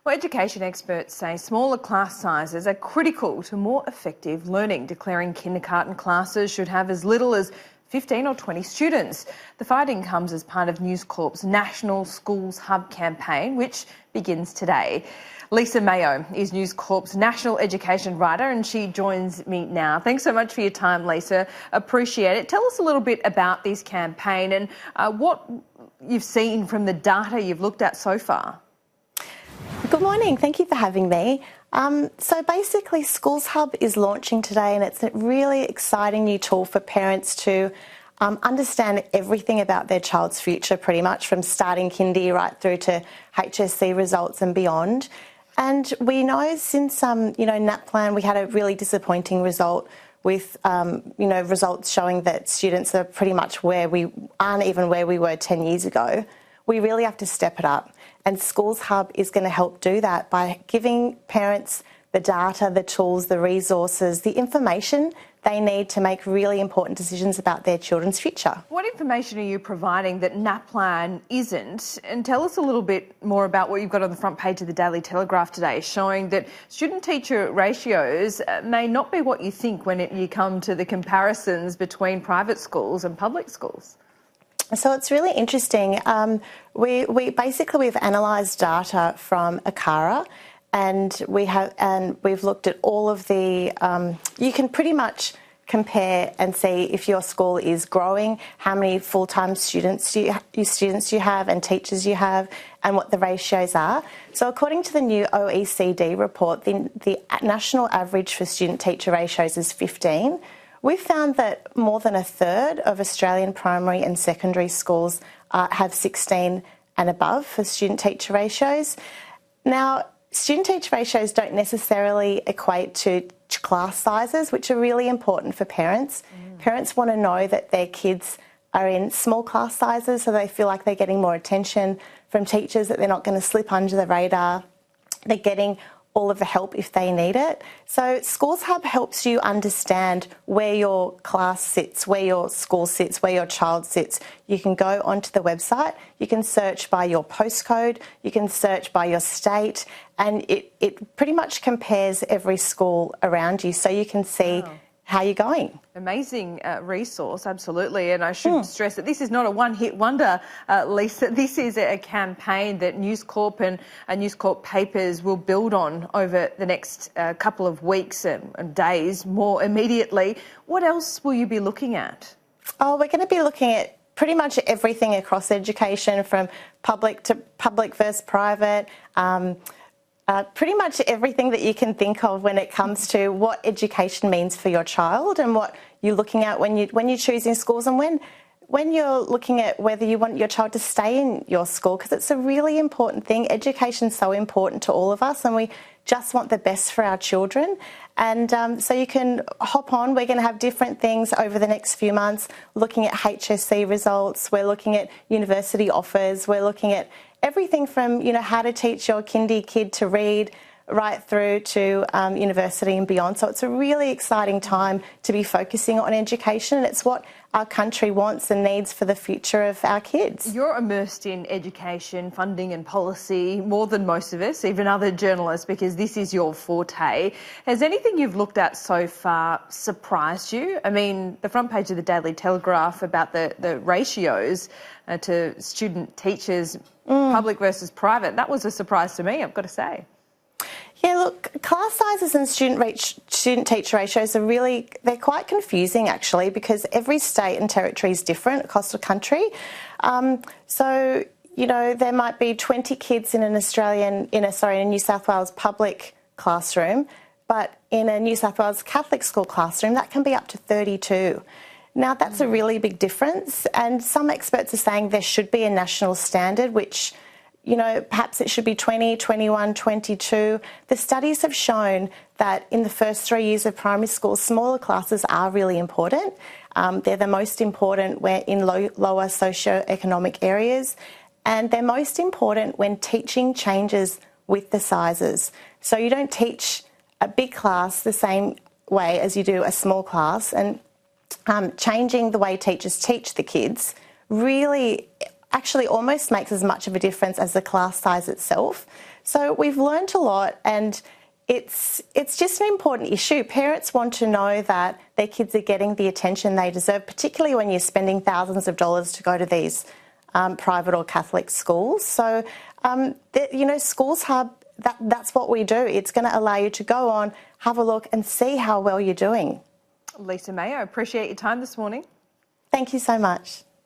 Well, education experts say smaller class sizes are critical to more effective learning, declaring kindergarten classes should have as little as 15 or 20 students. The finding comes as part of News Corp's National Schools Hub campaign, which begins today. Lisa Mayo is News Corp's national education writer and she joins me now. Thanks so much for your time, Lisa. Appreciate it. Tell us a little bit about this campaign and what you've seen from the data you've looked at so far. Good morning. Thank you for having me. So basically, Schools Hub is launching today and it's a really exciting new tool for parents to understand everything about their child's future, pretty much from starting kindy right through to HSC results and beyond. And we know since, NAPLAN, we had a really disappointing result with, results showing that students are pretty much aren't even where we were 10 years ago. We really have to step it up. And Schools Hub is going to help do that by giving parents the data, the tools, the resources, the information they need to make really important decisions about their children's future. What information are you providing that NAPLAN isn't? And tell us a little bit more about what you've got on the front page of the Daily Telegraph today, showing that student-teacher ratios may not be what you think when you come to the comparisons between private schools and public schools. So it's really interesting. We've analysed data from ACARA, and we've looked at all of the. You can pretty much compare and see if your school is growing, how many full-time students you have, and teachers you have, and what the ratios are. So according to the new OECD report, the national average for student-teacher ratios is 15. We've found that more than a third of Australian primary and secondary schools have 16 and above for student-teacher ratios. Now, student-teacher ratios don't necessarily equate to class sizes, which are really important for parents. Parents want to know that their kids are in small class sizes so they feel like they're getting more attention from teachers, that they're not going to slip under the radar. They're getting all of the help if they need it. So Schools Hub helps you understand where your class sits, where your school sits, where your child sits. You can go onto the website, you can search by your postcode, you can search by your state, and it pretty much compares every school around you so you can see how you're going. Amazing resource, absolutely. And I should stress that this is not a one-hit wonder, Lisa. This is a campaign that News Corp and News Corp papers will build on over the next couple of weeks and days more immediately. What else will you be looking at? Oh, we're going to be looking at pretty much everything across education, from public to public versus private, pretty much everything that you can think of when it comes to what education means for your child and what you're looking at when you're choosing schools, and when you're looking at whether you want your child to stay in your school, because it's a really important thing. Education's so important to all of us, and we just want the best for our children. And so you can hop on. We're going to have different things over the next few months, looking at HSC results. We're looking at university offers. We're looking at everything from, how to teach your kindy kid to read right through to university and beyond. So it's a really exciting time to be focusing on education, and it's what our country wants and needs for the future of our kids. You're immersed in education, funding and policy more than most of us, even other journalists, because this is your forte. Has anything you've looked at so far surprised you? I mean, the front page of the Daily Telegraph about the ratios to student teachers, public versus private, that was a surprise to me, I've got to say. Yeah, look, class sizes and student-teacher ratios they're quite confusing actually, because every state and territory is different across the country. So, there might be 20 kids in a New South Wales public classroom, but in a New South Wales Catholic school classroom, that can be up to 32. Now, that's a really big difference, and some experts are saying there should be a national standard, which perhaps it should be 20, 21, 22. The studies have shown that in the first 3 years of primary school, smaller classes are really important. They're the most important in lower socio-economic areas, and they're most important when teaching changes with the sizes. So you don't teach a big class the same way as you do a small class, and changing the way teachers teach the kids really actually almost makes as much of a difference as the class size itself. So we've learned a lot, and it's just an important issue. Parents want to know that their kids are getting the attention they deserve, particularly when you're spending thousands of dollars to go to these private or Catholic schools. So, Schools Hub, that's what we do. It's going to allow you to go on, have a look and see how well you're doing. Lisa Mayo, appreciate your time this morning. Thank you so much.